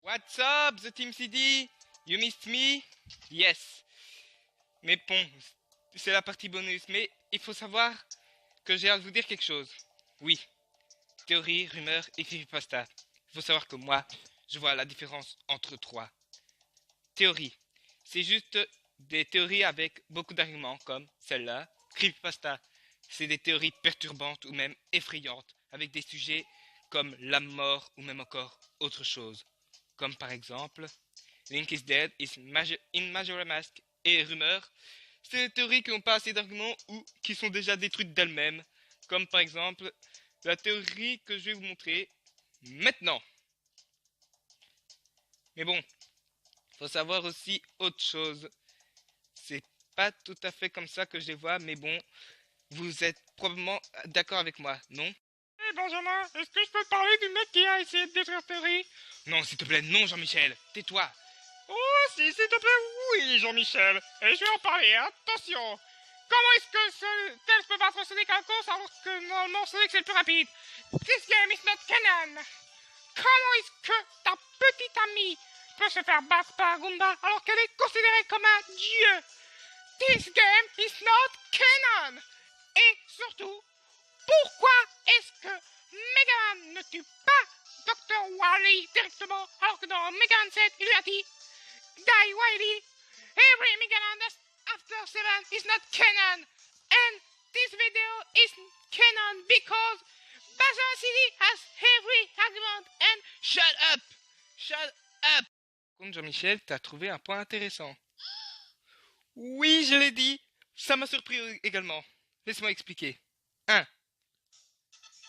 What's up, the Team CD? You missed me? Yes. Mais bon, c'est la partie bonus. Mais il faut savoir que j'ai à vous dire quelque chose. Oui. Théorie, rumeur et creepypasta. Il faut savoir que moi, je vois la différence entre trois. Théorie. C'est juste des théories avec beaucoup d'arguments, comme celle-là. Creepypasta. C'est des théories perturbantes ou même effrayantes, avec des sujets comme la mort ou même encore autre chose. Comme par exemple, Link is dead in Majora Mask et rumeur. C'est des théories qui n'ont pas assez d'arguments ou qui sont déjà détruites d'elles-mêmes. Comme par exemple, la théorie que je vais vous montrer maintenant. Mais bon, faut savoir aussi autre chose. C'est pas tout à fait comme ça que je les vois, mais bon, vous êtes probablement d'accord avec moi, non? Hey Benjamin, est-ce que je peux te parler du mec qui a essayé de détruire Terry? Non, s'il te plaît, non, Jean-Michel, tais-toi. Oh si, s'il te plaît, oui Jean-Michel. Et je vais en parler, attention. Comment est-ce que Tails peut battre Sonic en course alors que normalement Sonic c'est le plus rapide? This game is not canon. Comment est-ce que ta petite amie peut se faire battre par Goomba alors qu'elle est considérée comme un dieu? This game is not canon. Et surtout, pourquoi est-ce que Megaman ne tue pas Dr. Wily directement alors que dans Megaman 7 il lui a dit Die Wily. Every Megaman after 7 is not canon. And this video is canon because Benjamin CD has every argument and Shut up! Shut up! Contre Jean-Michel, t'as trouvé un point intéressant. Oui, je l'ai dit. Ça m'a surpris également. Laisse-moi expliquer. 1.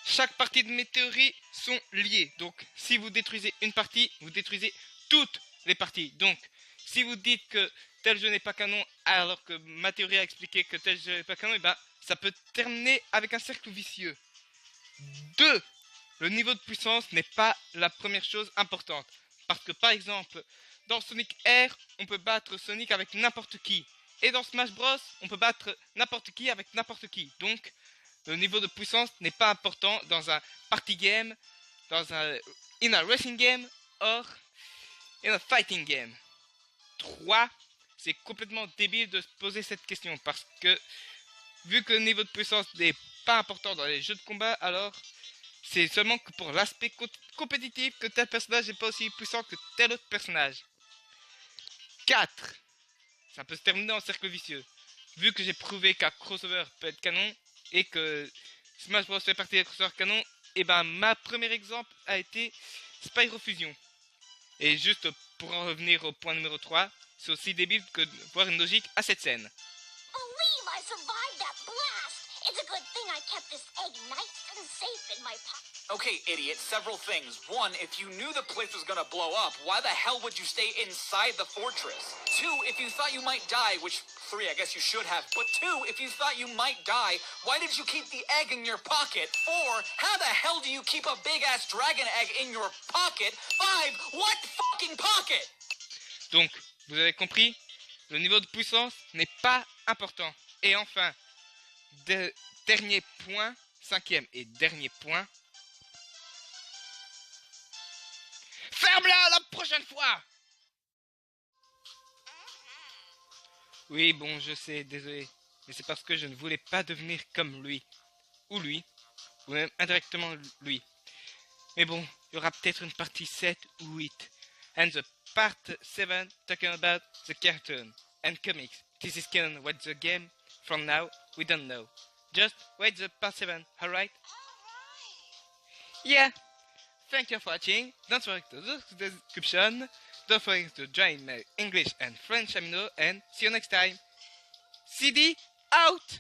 Chaque partie de mes théories sont liées. Donc, si vous détruisez une partie, vous détruisez toutes les parties. Donc, si vous dites que tel jeu n'est pas canon, alors que ma théorie a expliqué que tel jeu n'est pas canon, et ben, ça peut terminer avec un cercle vicieux. 2. Le niveau de puissance n'est pas la première chose importante. Parce que, par exemple, dans Sonic R, on peut battre Sonic avec n'importe qui. Et dans Smash Bros, on peut battre n'importe qui avec n'importe qui. Donc, le niveau de puissance n'est pas important dans un party game, in a racing game, or in a fighting game. 3. C'est complètement débile de se poser cette question parce que, vu que le niveau de puissance n'est pas important dans les jeux de combat, alors c'est seulement que pour l'aspect compétitif que tel personnage n'est pas aussi puissant que tel autre personnage. 4. Ça peut se terminer en cercle vicieux. Vu que j'ai prouvé qu'un crossover peut être canon et que Smash Bros fait partie des crossovers canon, et ben ma premier exemple a été Spyro Fusion. Et juste pour en revenir au point numéro 3, c'est aussi débile que de voir une logique à cette scène. Believe I survived that blast. It's a good thing I kept this egg nice and safe in my pocket. Okay, idiot, several things. One, if you knew the place was gonna blow up, why the hell would you stay inside the fortress? Two, if you thought you might die, which, three, I guess you should have, but two, if you thought you might die, why did you keep the egg in your pocket? Four, how the hell do you keep a big-ass dragon egg in your pocket? Five, what fucking pocket? Donc, vous avez compris, le niveau de puissance n'est pas important. Et enfin, dernier point, cinquième et dernier point. Ferme-la la prochaine fois! Oui, bon, je sais, désolé. Mais c'est parce que je ne voulais pas devenir comme lui. Ou même indirectement lui. Mais bon, il y aura peut-être une partie 7 ou 8. And the part 7 talking about the cartoon and comics. This is canon what the game. From now, we don't know. Just wait the part 7, alright? Yeah. Thank you for watching. Don't forget to look at the description. Don't forget to join my English and French amino and see you next time. CD out!